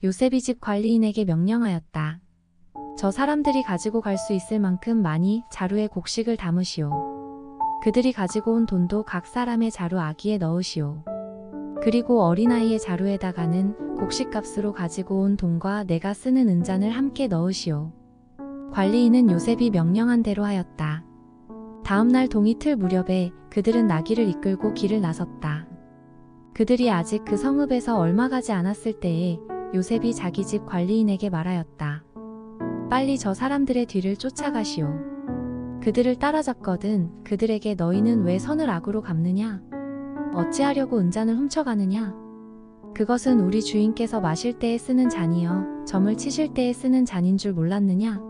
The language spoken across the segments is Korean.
요셉이 집 관리인에게 명령하였다. 저 사람들이 가지고 갈 수 있을 만큼 많이 자루에 곡식을 담으시오. 그들이 가지고 온 돈도 각 사람의 자루 아기에 넣으시오. 그리고 어린아이의 자루에다가는 곡식값으로 가지고 온 돈과 내가 쓰는 은잔을 함께 넣으시오. 관리인은 요셉이 명령한 대로 하였다. 다음날 동이틀 무렵에 그들은 나귀를 이끌고 길을 나섰다. 그들이 아직 그 성읍에서 얼마 가지 않았을 때에 요셉이 자기 집 관리인에게 말하였다. 빨리 저 사람들의 뒤를 쫓아가시오. 그들을 따라잡거든 그들에게 너희는 왜 선을 악으로 갚느냐? 어찌하려고 은잔을 훔쳐가느냐? 그것은 우리 주인께서 마실 때에 쓰는 잔이여 점을 치실 때에 쓰는 잔인 줄 몰랐느냐?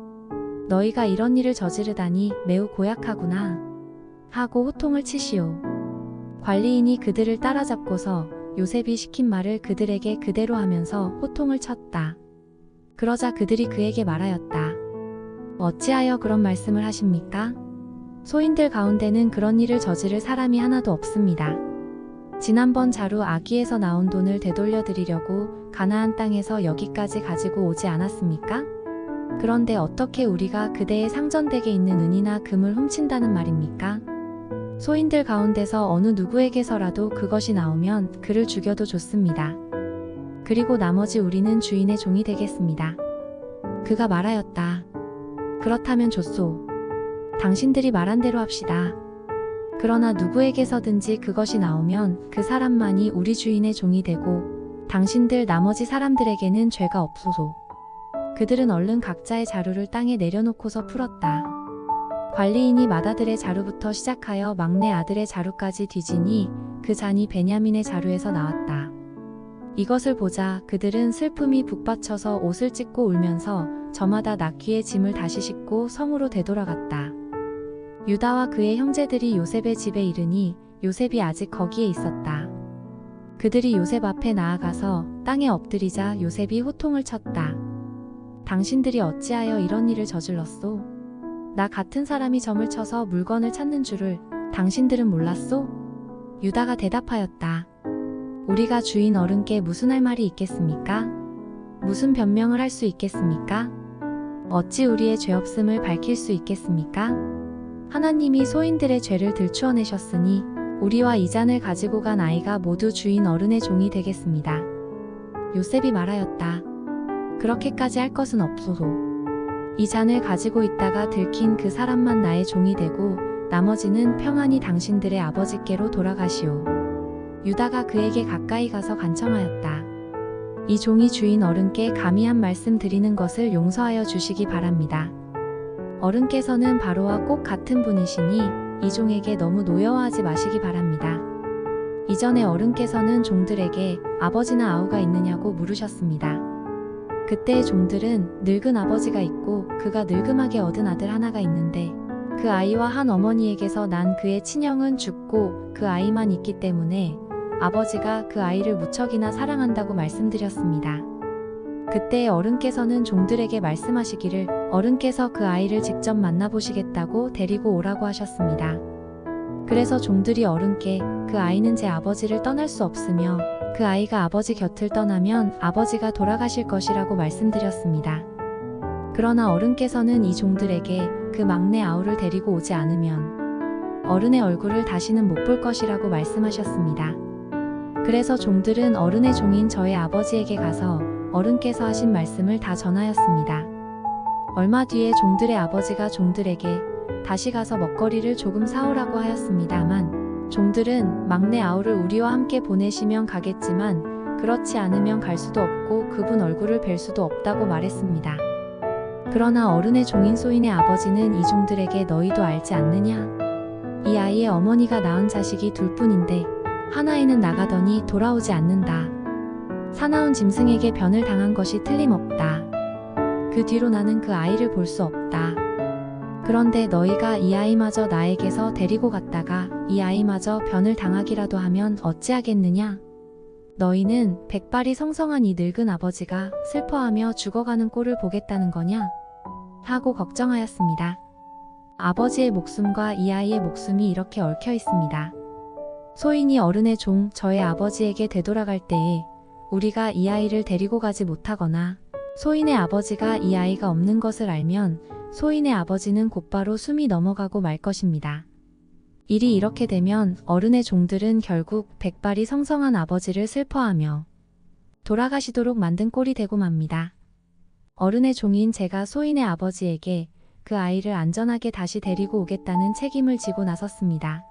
너희가 이런 일을 저지르다니 매우 고약하구나 하고 호통을 치시오. 관리인이 그들을 따라잡고서 요셉이 시킨 말을 그들에게 그대로 하면서 호통을 쳤다. 그러자 그들이 그에게 말하였다. 어찌하여 그런 말씀을 하십니까? 소인들 가운데는 그런 일을 저지를 사람이 하나도 없습니다. 지난번 자루 아기에서 나온 돈을 되돌려 드리려고 가나안 땅에서 여기까지 가지고 오지 않았습니까? 그런데 어떻게 우리가 그대의 상전댁에 있는 은이나 금을 훔친다는 말입니까? 소인들 가운데서 어느 누구에게서라도 그것이 나오면 그를 죽여도 좋습니다. 그리고 나머지 우리는 주인의 종이 되겠습니다. 그가 말하였다. 그렇다면 좋소. 당신들이 말한 대로 합시다. 그러나 누구에게서든지 그것이 나오면 그 사람만이 우리 주인의 종이 되고 당신들 나머지 사람들에게는 죄가 없소서. 그들은 얼른 각자의 자루를 땅에 내려놓고서 풀었다. 관리인이 맏아들의 자루부터 시작하여 막내 아들의 자루까지 뒤지니 그 잔이 베냐민의 자루에서 나왔다. 이것을 보자 그들은 슬픔이 북받쳐서 옷을 찢고 울면서 저마다 나귀의 짐을 다시 싣고 성으로 되돌아갔다. 유다와 그의 형제들이 요셉의 집에 이르니 요셉이 아직 거기에 있었다. 그들이 요셉 앞에 나아가서 땅에 엎드리자 요셉이 호통을 쳤다. 당신들이 어찌하여 이런 일을 저질렀소? 나 같은 사람이 점을 쳐서 물건을 찾는 줄을 당신들은 몰랐소? 유다가 대답하였다. 우리가 주인 어른께 무슨 할 말이 있겠습니까? 무슨 변명을 할 수 있겠습니까? 어찌 우리의 죄 없음을 밝힐 수 있겠습니까? 하나님이 소인들의 죄를 들추어내셨으니 우리와 이 잔을 가지고 간 아이가 모두 주인 어른의 종이 되겠습니다. 요셉이 말하였다. 그렇게까지 할 것은 없소서. 이 잔을 가지고 있다가 들킨 그 사람만 나의 종이 되고 나머지는 평안히 당신들의 아버지께로 돌아가시오. 유다가 그에게 가까이 가서 간청하였다. 이 종이 주인 어른께 감히 한 말씀 드리는 것을 용서하여 주시기 바랍니다. 어른께서는 바로와 꼭 같은 분이시니 이 종에게 너무 노여워하지 마시기 바랍니다. 이전에 어른께서는 종들에게 아버지나 아우가 있느냐고 물으셨습니다. 그때의 종들은 늙은 아버지가 있고 그가 늙음하게 얻은 아들 하나가 있는데 그 아이와 한 어머니에게서 난 그의 친형은 죽고 그 아이만 있기 때문에 아버지가 그 아이를 무척이나 사랑한다고 말씀드렸습니다. 그때의 어른께서는 종들에게 말씀하시기를 어른께서 그 아이를 직접 만나보시겠다고 데리고 오라고 하셨습니다. 그래서 종들이 어른께 그 아이는 제 아버지를 떠날 수 없으며 그 아이가 아버지 곁을 떠나면 아버지가 돌아가실 것이라고 말씀드렸습니다. 그러나 어른께서는 이 종들에게 그 막내 아우를 데리고 오지 않으면 어른의 얼굴을 다시는 못 볼 것이라고 말씀하셨습니다. 그래서 종들은 어른의 종인 저의 아버지에게 가서 어른께서 하신 말씀을 다 전하였습니다. 얼마 뒤에 종들의 아버지가 종들에게 다시 가서 먹거리를 조금 사오라고 하였습니다만 종들은 막내 아우를 우리와 함께 보내시면 가겠지만 그렇지 않으면 갈 수도 없고 그분 얼굴을 뵐 수도 없다고 말했습니다. 그러나 어른의 종인 소인의 아버지는 이 종들에게 너희도 알지 않느냐? 이 아이의 어머니가 낳은 자식이 둘뿐인데 하나이는 나가더니 돌아오지 않는다. 사나운 짐승에게 변을 당한 것이 틀림없다. 그 뒤로 나는 그 아이를 볼 수 없다. 그런데 너희가 이 아이마저 나에게서 데리고 갔다가 이 아이마저 변을 당하기라도 하면 어찌하겠느냐? 너희는 백발이 성성한 이 늙은 아버지가 슬퍼하며 죽어가는 꼴을 보겠다는 거냐? 하고 걱정하였습니다. 아버지의 목숨과 이 아이의 목숨이 이렇게 얽혀 있습니다. 소인이 어른의 종 저의 아버지에게 되돌아갈 때에 우리가 이 아이를 데리고 가지 못하거나 소인의 아버지가 이 아이가 없는 것을 알면 소인의 아버지는 곧바로 숨이 넘어가고 말 것입니다. 일이 이렇게 되면 어른의 종들은 결국 백발이 성성한 아버지를 슬퍼하며 돌아가시도록 만든 꼴이 되고 맙니다. 어른의 종인 제가 소인의 아버지에게 그 아이를 안전하게 다시 데리고 오겠다는 책임을 지고 나섰습니다.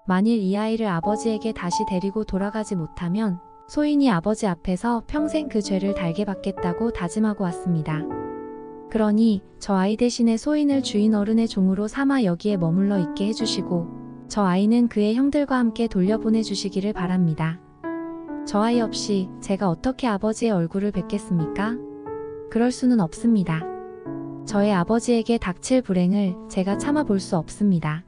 만일 이 아이를 아버지에게 다시 데리고 돌아가지 못하면 소인이 아버지 앞에서 평생 그 죄를 달게 받겠다고 다짐하고 왔습니다. 그러니 저 아이 대신에 소인을 주인 어른의 종으로 삼아 여기에 머물러 있게 해주시고 저 아이는 그의 형들과 함께 돌려보내 주시기를 바랍니다. 저 아이 없이 제가 어떻게 아버지의 얼굴을 뵙겠습니까? 그럴 수는 없습니다. 저의 아버지에게 닥칠 불행을 제가 참아볼 수 없습니다.